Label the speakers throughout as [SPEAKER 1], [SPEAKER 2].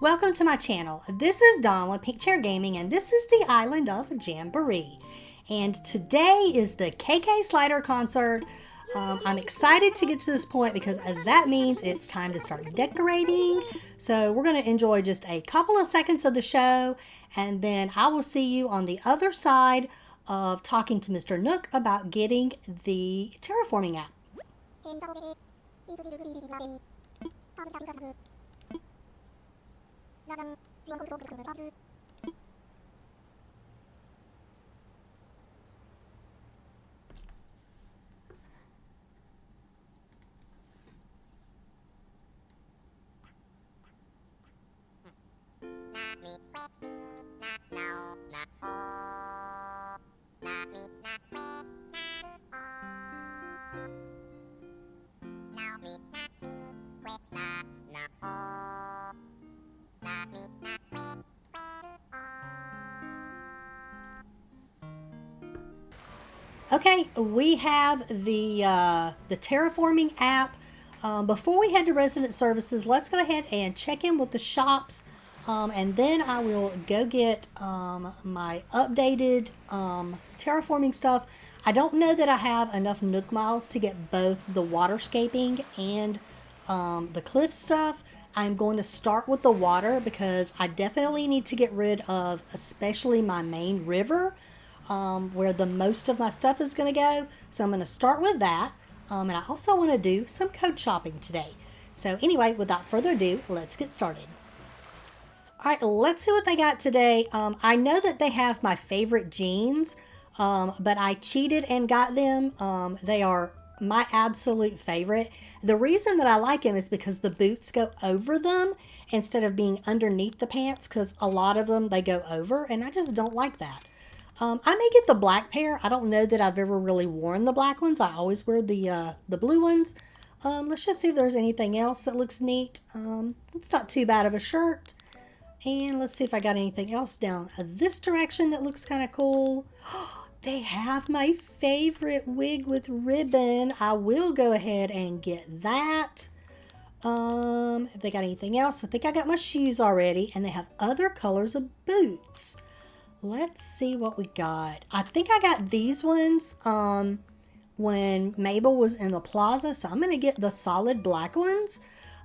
[SPEAKER 1] Welcome to my channel. This is Dawn with Pink Chair Gaming, and this is the island of Jamboree. And today is the KK Slider concert. I'm excited to get to this point because that means it's time to start decorating. So we're going to enjoy just a couple of seconds of the show, and then I will see you on the other side of talking to Mr. Nook about getting the terraforming app. Okay, we have the terraforming app. Before we head to resident services, let's go ahead and check in with the shops, and then I will go get my updated terraforming stuff. I don't know that I have enough Nook miles to get both the waterscaping and the cliff stuff. I'm going to start with the water because I definitely need to get rid of especially my main river, where the most of my stuff is going to go. So I'm going to start with that. And I also want to do some code shopping today. So anyway, without further ado, let's get started. All right, let's see what they got today. I know that they have my favorite jeans, but I cheated and got them. They are my absolute favorite. The reason that I like them is because the boots go over them instead of being underneath the pants, because a lot of them, they go over, and I just don't like that. I may get the black pair. I don't know that I've ever really worn the black ones. I always wear the blue ones. Let's just see if there's anything else that looks neat. It's not too bad of a shirt. And let's see if I got anything else down this direction that looks kind of cool. They have my favorite wig with ribbon. I will go ahead and get that. If they got anything else, I think I got my shoes already. And they have other colors of boots. Let's see what we got. I think I got these ones when Mabel was in the plaza. So I'm going to get the solid black ones.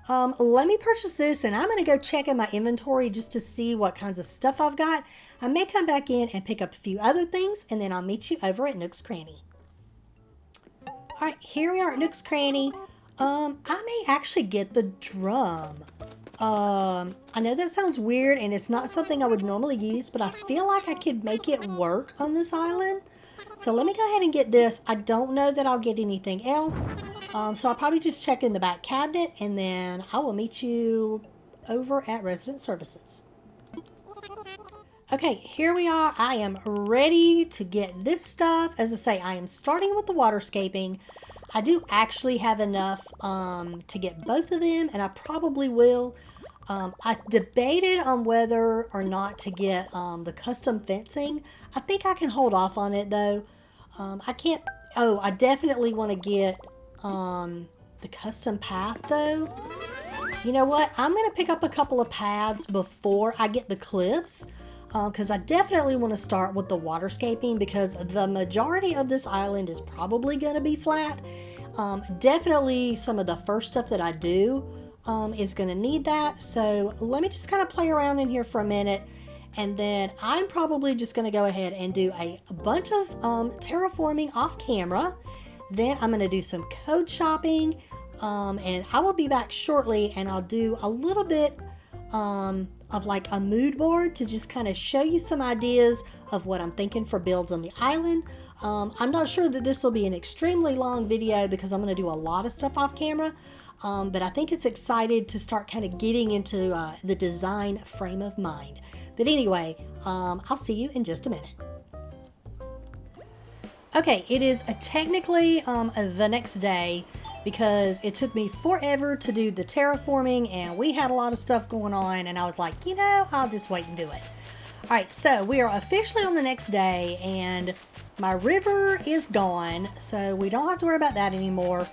[SPEAKER 1] Let me purchase this, and I'm going to go check in my inventory just to see what kinds of stuff I've got. I may come back in and pick up a few other things, and then I'll meet you over at Nook's Cranny. All right, here we are at Nook's Cranny. I may actually get the drum. I know that sounds weird, and it's not something I would normally use, but I feel like I could make it work on this island. So let me go ahead and get this. I don't know that I'll get anything else. So I'll probably just check in the back cabinet, and then I will meet you over at Resident Services. Okay, here we are. I am ready to get this stuff. As I say, I am starting with the waterscaping. I do actually have enough to get both of them, and I probably will. I debated on whether or not to get the custom fencing. I think I can hold off on it though. I can't. Oh, I definitely want to get the custom path though. You know what? I'm going to pick up a couple of paths before I get the cliffs. Because I definitely want to start with the waterscaping because the majority of this island is probably going to be flat. Definitely some of the first stuff that I do is going to need that. So let me just kind of play around in here for a minute, and then I'm probably just going to go ahead and do a bunch of terraforming off camera. Then I'm going to do some code shopping, and I will be back shortly, and I'll do a little bit of like a mood board to just kind of show you some ideas of what I'm thinking for builds on the island. I'm not sure that this will be an extremely long video because I'm going to do a lot of stuff off camera, but I think it's excited to start kind of getting into the design frame of mind. But anyway, I'll see you in just a minute. Okay, it is technically the next day, because it took me forever to do the terraforming, and we had a lot of stuff going on, and I was like, you know, I'll just wait and do it. All right, so we are officially on the next day, and my river is gone, so we don't have to worry about that anymore.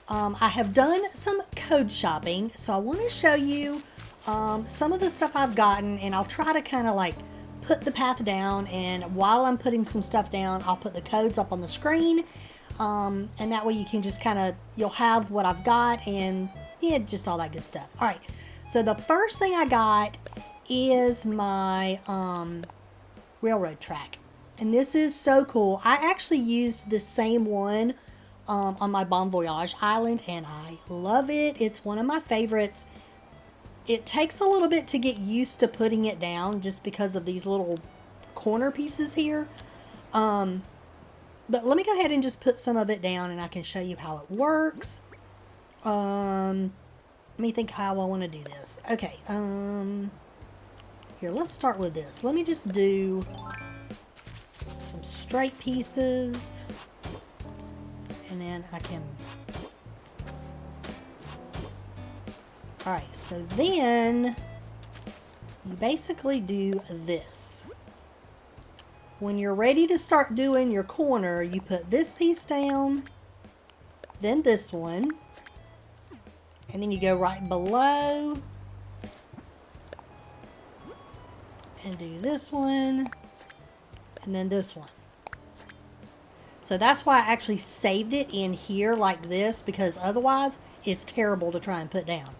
[SPEAKER 1] I have done some code shopping, so I want to show you some of the stuff I've gotten, and I'll try to kind of like put the path down, and while I'm putting some stuff down, I'll put the codes up on the screen, and that way you can just kind of, you'll have what I've got, and yeah, just all that good stuff. All right, so the first thing I got is my railroad track, and this is so cool. I actually used the same one on my Bon Voyage island, and I love it. It's one of my favorites. It takes a little bit to get used to putting it down just because of these little corner pieces here. But let me go ahead and just put some of it down, and I can show you how it works. Let me think how I want to do this. Okay, here, let's start with this. Let me just do some straight pieces, and then I can... Alright, so then you basically do this. When you're ready to start doing your corner, you put this piece down, then this one, and then you go right below and do this one, and then this one. So that's why I actually saved it in here like this, because otherwise it's terrible to try and put down.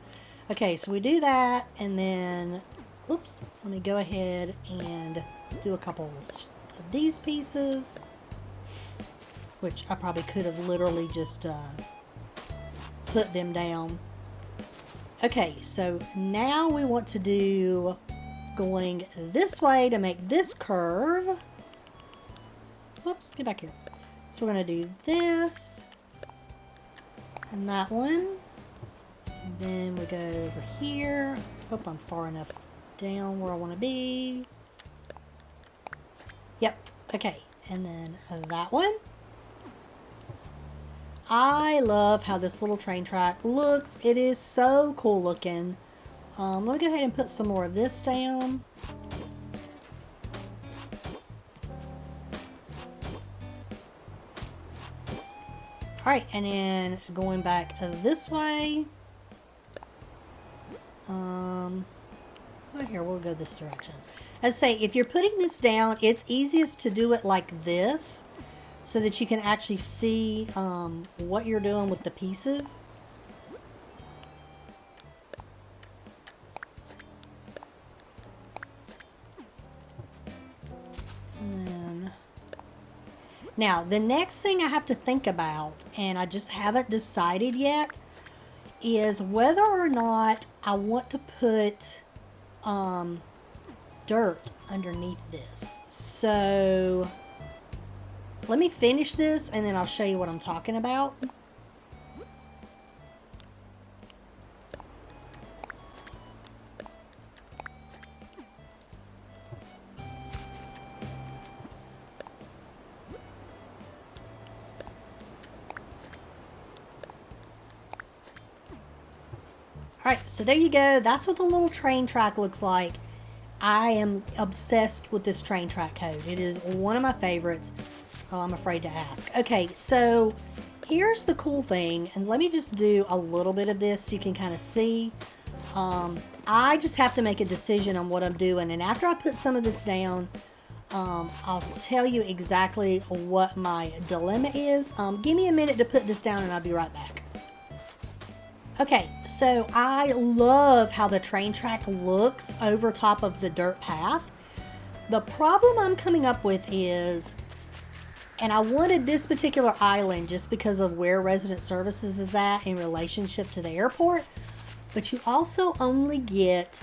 [SPEAKER 1] Okay, so we do that, and then, oops, let me go ahead and do a couple of these pieces, which I probably could have literally just put them down. Okay, so now we want to do going this way to make this curve. Whoops, get back here. So we're going to do this and that one. And then we go over here. Hope I'm far enough down where I want to be. Yep. Okay. And then that one. I love how this little train track looks. It is so cool looking. Let me go ahead and put some more of this down. Alright, and then going back this way. Right here, we'll go this direction. As I say, if you're putting this down, it's easiest to do it like this so that you can actually see what you're doing with the pieces. And then, now, the next thing I have to think about, and I just haven't decided yet, is whether or not I want to put dirt underneath this. So let me finish this and then I'll show you what I'm talking about. Alright, so there you go. That's what the little train track looks like. I am obsessed with this train track code. It is one of my favorites. Oh, I'm afraid to ask. Okay, so here's the cool thing. And let me just do a little bit of this so you can kind of see. I just have to make a decision on what I'm doing. And after I put some of this down, I'll tell you exactly what my dilemma is. Give me a minute to put this down and I'll be right back. Okay, so I love how the train track looks over top of the dirt path. The problem I'm coming up with is, and I wanted this particular island just because of where resident services is at in relationship to the airport, but you also only get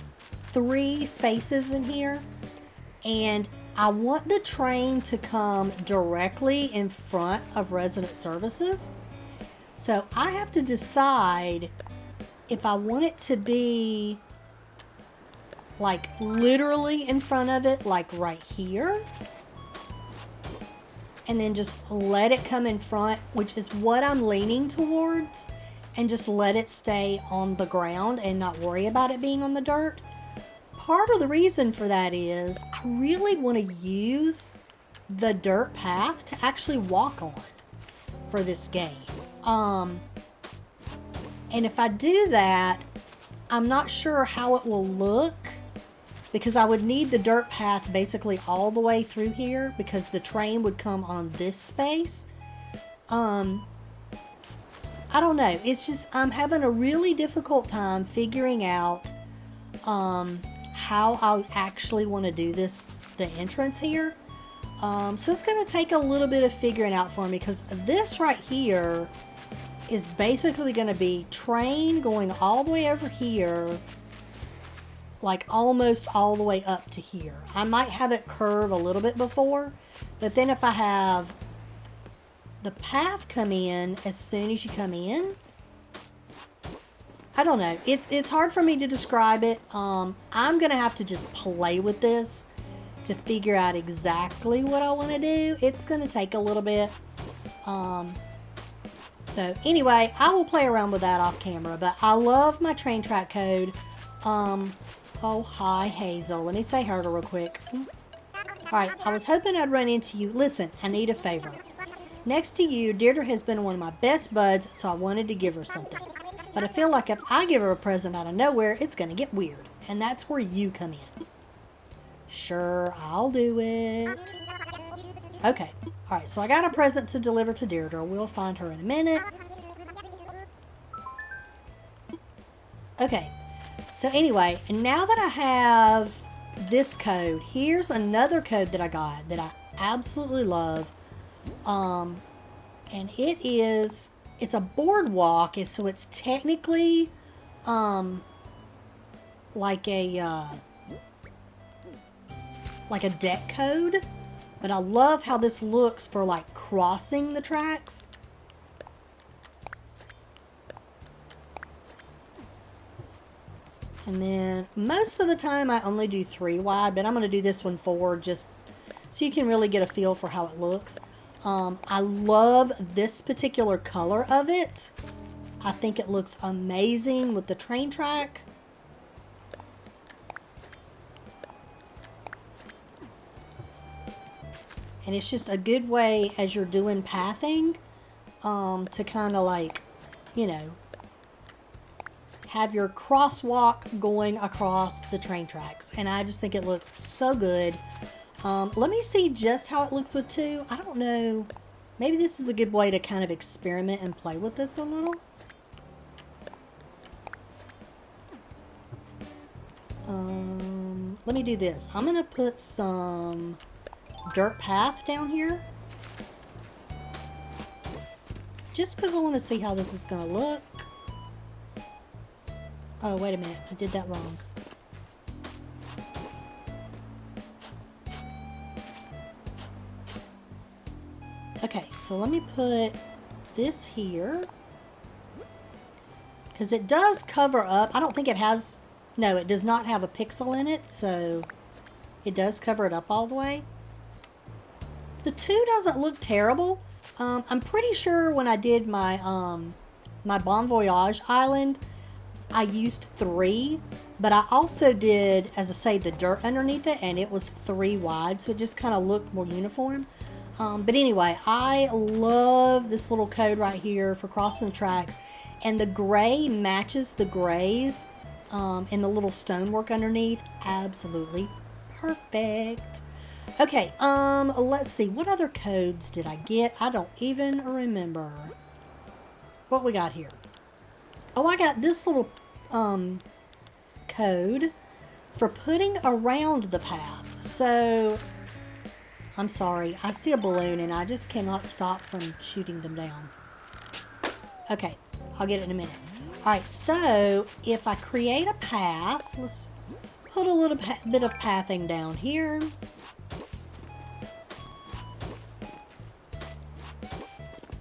[SPEAKER 1] 3 spaces in here, and I want the train to come directly in front of resident services. So I have to decide if I want it to be like literally in front of it, like right here, and then just let it come in front, which is what I'm leaning towards, and just let it stay on the ground and not worry about it being on the dirt. Part of the reason for that is I really want to use the dirt path to actually walk on for this game. And if I do that, I'm not sure how it will look because I would need the dirt path basically all the way through here because the train would come on this space. I don't know. It's just I'm having a really difficult time figuring out how I actually want to do this, the entrance here. So it's going to take a little bit of figuring out for me because this right here is basically going to be train going all the way over here, like almost all the way up to here. I might have it curve a little bit before, but then if I have the path come in as soon as you come in, I don't know. It's hard for me to describe it. I'm going to have to just play with this to figure out exactly what I want to do. It's going to take a little bit. So anyway, I will play around with that off camera, but I love my train track code. Oh, hi, Hazel. Let me say hi real quick. Alright, I was hoping I'd run into you. Listen, I need a favor. Next to you, Deirdre has been one of my best buds, so I wanted to give her something. But I feel like if I give her a present out of nowhere, it's going to get weird. And that's where you come in. Sure, I'll do it. Okay. Alright, so I got a present to deliver to Deirdre. We'll find her in a minute. Okay. So anyway, and now that I have this code, here's another code that I got that I absolutely love. And it's a boardwalk, and so it's technically like a deck code, but I love how this looks for like crossing the tracks. And then most of the time I only do 3 wide, but I'm going to do this one 4 just so you can really get a feel for how it looks. I love this particular color of it. I think it looks amazing with the train track. And it's just a good way as you're doing pathing to kind of like, you know, have your crosswalk going across the train tracks. And I just think it looks so good. Let me see just how it looks with 2. I don't know. Maybe this is a good way to kind of experiment and play with this a little. Let me do this. I'm going to put some dirt path down here. Just because I want to see how this is going to look. Oh, wait a minute. I did that wrong. Okay, so let me put this here. Because it does cover up. I don't think it has... No, it does not have a pixel in it, so it does cover it up all the way. The 2 doesn't look terrible. I'm pretty sure when I did my my Bon Voyage island, I used 3, but I also did, as I say, the dirt underneath it, and it was 3 wide, so it just kind of looked more uniform. But anyway, I love this little code right here for crossing the tracks, and the gray matches the grays in the little stonework underneath. Absolutely perfect. Okay, let's see. What other codes did I get? I don't even remember. What we got here? Oh, I got this little code for putting around the path. So, I'm sorry. I see a balloon and I just cannot stop from shooting them down. Okay, I'll get it in a minute. Alright, so if I create a path, let's put a little bit of pathing down here.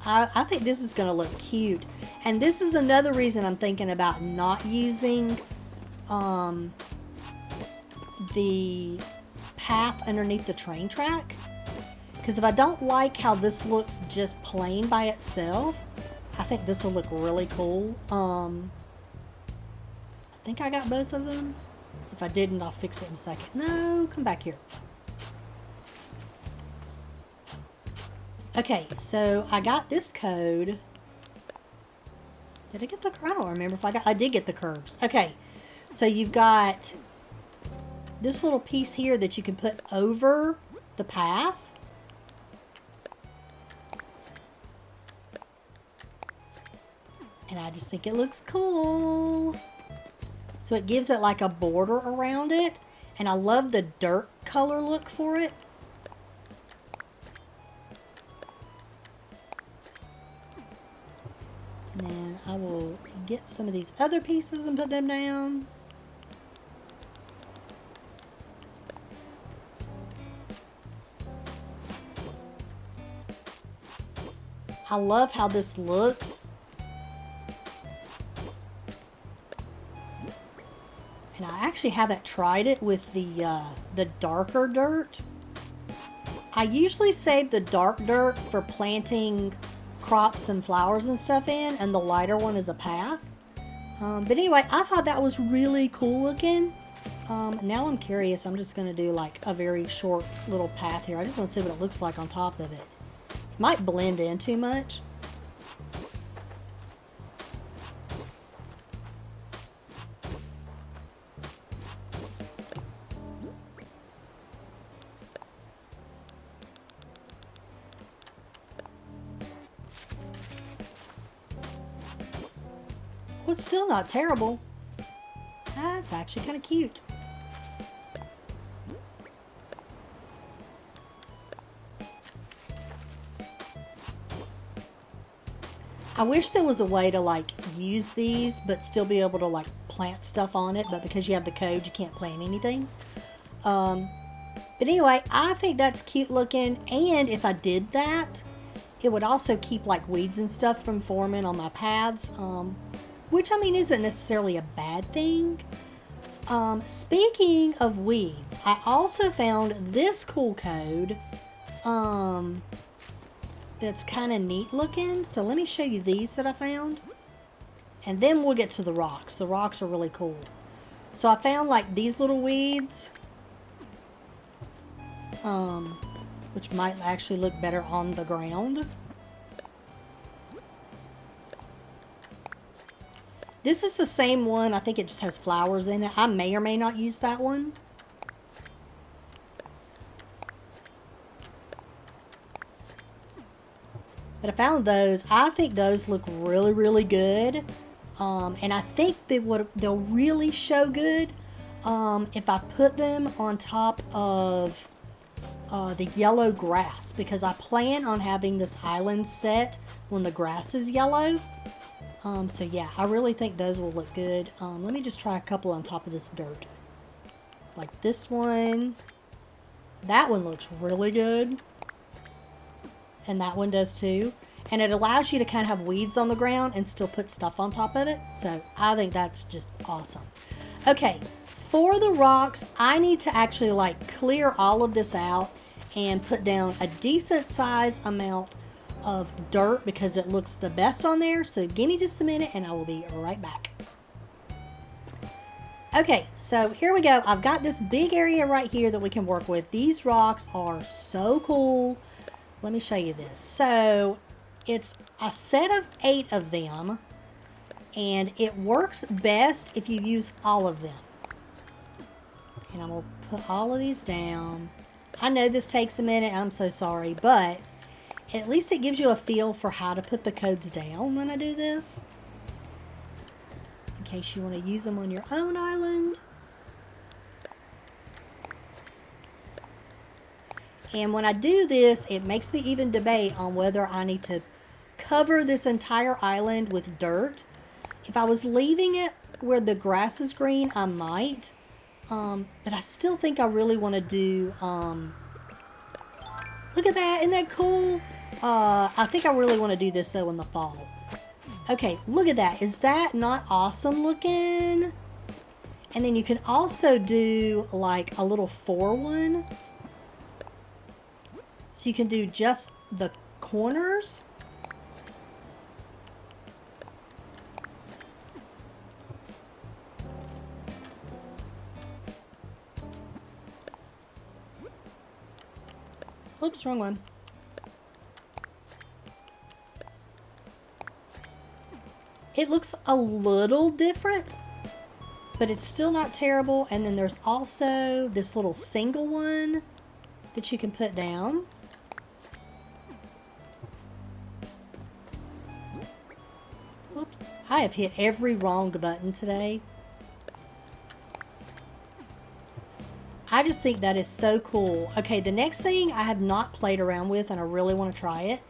[SPEAKER 1] I think this is going to look cute. And this is another reason I'm thinking about not using the path underneath the train track. Because if I don't like how this looks just plain by itself, I think this will look really cool. I think I got both of them. If I didn't, I'll fix it in a second. No, come back here. Okay, so I got this code. Did I get the... I don't remember if I did get the curves. Okay, So you've got this little piece here that you can put over the path. And I just think it looks cool. So it gives it like a border around it. And I love the dirt color look for it. And then I will get some of these other pieces and put them down. I love how this looks. And I actually haven't tried it with the darker dirt. I usually save the dark dirt for planting crops and flowers and stuff in, and the lighter one is a path. But anyway, I thought that was really cool looking. Now I'm curious. I'm just going to do like a very short little path here. I just want to see what it looks like on top of it. It might blend in too much. Well, it's still not terrible. That's actually kind of cute. I wish there was a way to like use these but still be able to like plant stuff on it, but because you have the code you can't plant anything. But anyway, I think that's cute looking, and if I did that, it would also keep like weeds and stuff from forming on my paths, which I mean isn't necessarily a bad thing. Speaking of weeds, I also found this cool code that's kind of neat looking. So let me show you these that I found, and then we'll get to the rocks. The rocks are really cool. So I found like these little weeds, which might actually look better on the ground. This is the same one. I think it just has flowers in it. I may or may not use that one. But I found those. I think those look really, really good. And I think they'll really show good if I put them on top of the yellow grass, because I plan on having this island set when the grass is yellow. So yeah, I really think those will look good. Let me just try a couple on top of this dirt. Like this one. That one looks really good. And that one does too. And it allows you to kind of have weeds on the ground and still put stuff on top of it. So I think that's just awesome. Okay, for the rocks, I need to actually like clear all of this out and put down a decent size amount of dirt because it looks the best on there. So give me just a minute and I will be right back. Okay, so here we go. I've got this big area right here that we can work with. These rocks are so cool. Let me show you this. So it's a set of 8 of them, and it works best if you use all of them. And I'm going to put all of these down. I know this takes a minute. I'm so sorry, but at least it gives you a feel for how to put the codes down when I do this, in case you want to use them on your own island. And when I do this, it makes me even debate on whether I need to cover this entire island with dirt. If I was leaving it where the grass is green, I might. But I still think I really want to do... look at that. Isn't that cool? I think I really want to do this, though, in the fall. Okay, look at that. Is that not awesome looking? And then you can also do, like, a little 4 one. So you can do just the corners. Oops, wrong one. It looks a little different. but it's still not terrible. And then there's also this little single one that you can put down. Whoops. I have hit every wrong button today. I just think that is so cool. Okay, the next thing I have not played around with and I really want to try it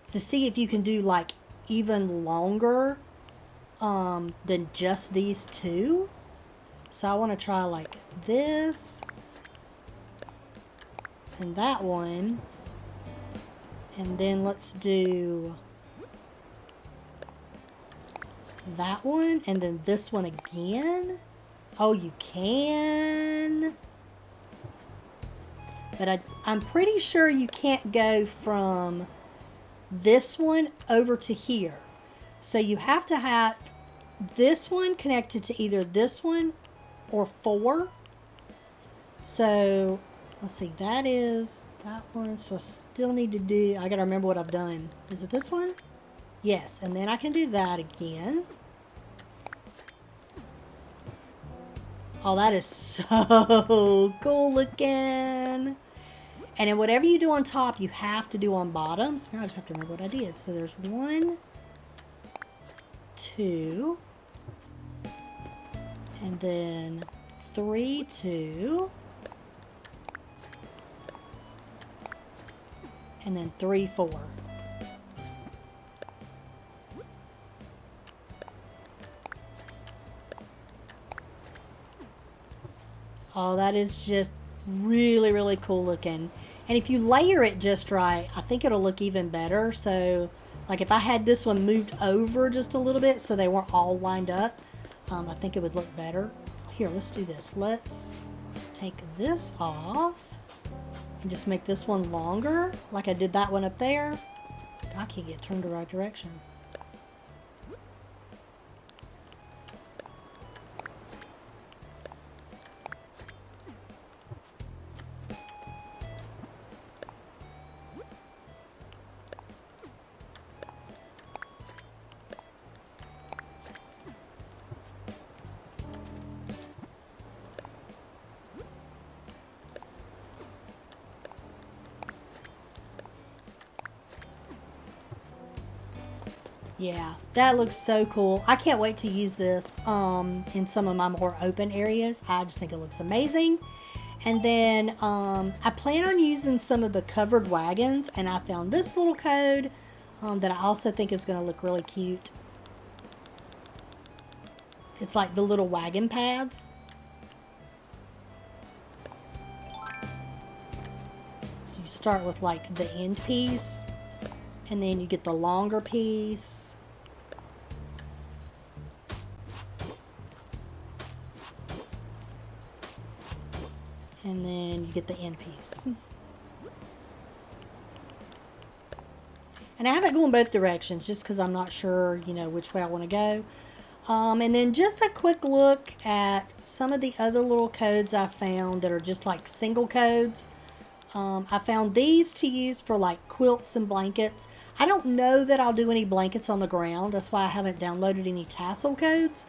[SPEAKER 1] is to see if you can do like even longer than just these two. So I want to try like this and that one, and then let's do that one and then this one again. Oh, you can, but I'm pretty sure you can't go from this one over to here. So you have to have this one connected to either this one or 4. So let's see, that is that one. So I still need to do, I gotta remember what I've done. Is it this one? Yes, and then I can do that again. Oh, that is so cool looking. And then whatever you do on top, you have to do on bottom. So now I just have to remember what I did. So there's 1, 2, and then 3, 2, and then 3, 4. Oh, that is just really, really cool looking. And if you layer it just right, I think it'll look even better. So, like if I had this one moved over just a little bit so they weren't all lined up, I think it would look better. Here, let's do this. Let's take this off and just make this one longer, like I did that one up there. I can't get turned the right direction. Yeah, that looks so cool. I can't wait to use this in some of my more open areas. I just think it looks amazing. And then I plan on using some of the covered wagons, and I found this little code that I also think is going to look really cute. It's like the little wagon pads. So you start with like the end piece, and then you get the longer piece. And then you get the end piece. And I have it going both directions just because I'm not sure, you know, which way I want to go. And then just a quick look at some of the other little codes I found that are just like single codes. I found these to use for like quilts and blankets. I don't know that I'll do any blankets on the ground. That's why I haven't downloaded any tassel codes.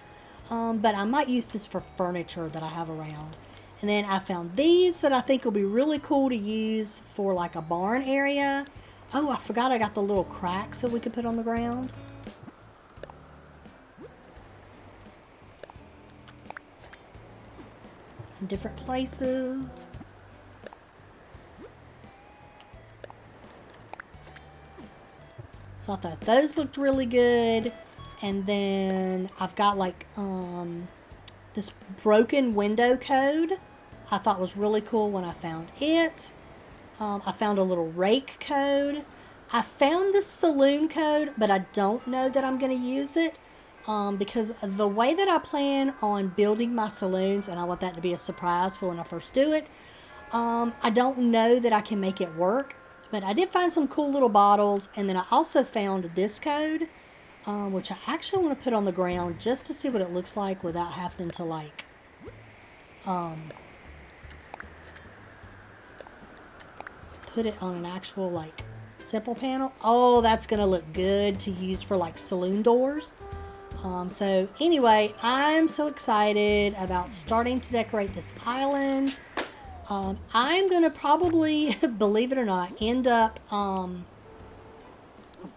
[SPEAKER 1] But I might use this for furniture that I have around. And then I found these that I think will be really cool to use for like a barn area. Oh, I forgot I got the little cracks that we could put on the ground. In different places. So I thought those looked really good. And then I've got like this broken window code. I thought was really cool when I found it. I found a little rake code. I found this saloon code, but I don't know that I'm going to use it because the way that I plan on building my saloons, and I want that to be a surprise for when I first do it, I don't know that I can make it work. But I did find some cool little bottles, and then I also found this code, which I actually want to put on the ground just to see what it looks like without having to like put it on an actual like simple panel. Oh, that's gonna look good to use for like saloon doors. So anyway, I'm so excited about starting to decorate this island. I'm going to probably, believe it or not, end up, I'll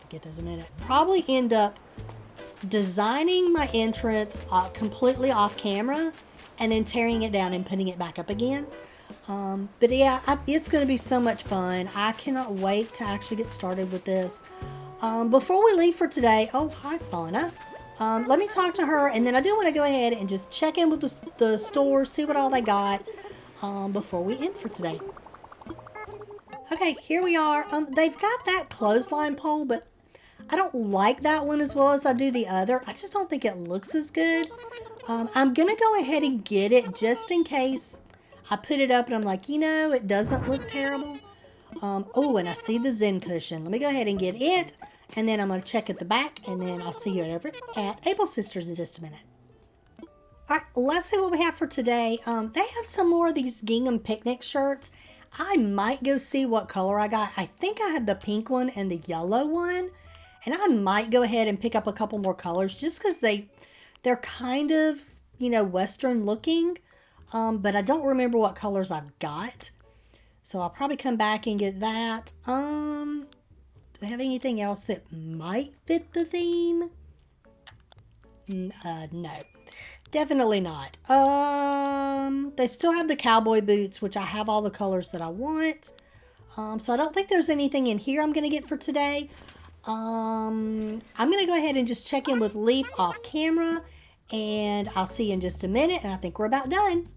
[SPEAKER 1] forget this in a minute, probably end up designing my entrance completely off camera and then tearing it down and putting it back up again. But yeah, it's going to be so much fun. I cannot wait to actually get started with this. Before we leave for today, oh, hi, Fauna. Let me talk to her, and then I do want to go ahead and just check in with the store, see what all they got before we end for today. Okay, here we are. They've got that clothesline pole, but I don't like that one as well as I do the other. I just don't think it looks as good. I'm going to go ahead and get it just in case I put it up and I'm like, it doesn't look terrible. Oh, and I see the Zen cushion. Let me go ahead and get it. And then I'm going to check at the back. And then I'll see you over at Able Sisters in just a minute. All right, let's see what we have for today. They have some more of these gingham picnic shirts. I might go see what color I got. I think I have the pink one and the yellow one. And I might go ahead and pick up a couple more colors just because they're kind of, Western looking. But I don't remember what colors I've got. So I'll probably come back and get that. Do we have anything else that might fit the theme? No. Definitely not. They still have the cowboy boots, which I have all the colors that I want. So I don't think there's anything in here I'm going to get for today. I'm going to go ahead and just check in with Leaf off camera. And I'll see you in just a minute. And I think we're about done.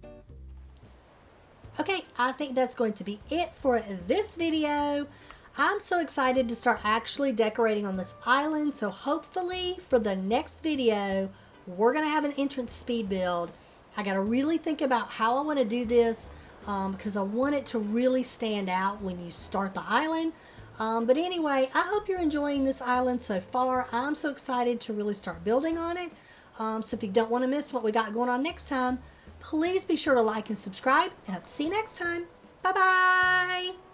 [SPEAKER 1] Okay, I think that's going to be it for this video. I'm so excited to start actually decorating on this island. So hopefully for the next video, we're going to have an entrance speed build. I got to really think about how I want to do this because I want it to really stand out when you start the island. But anyway, I hope you're enjoying this island so far. I'm so excited to really start building on it. So if you don't want to miss what we got going on next time, please be sure to like and subscribe, and hope to see you next time. Bye-bye!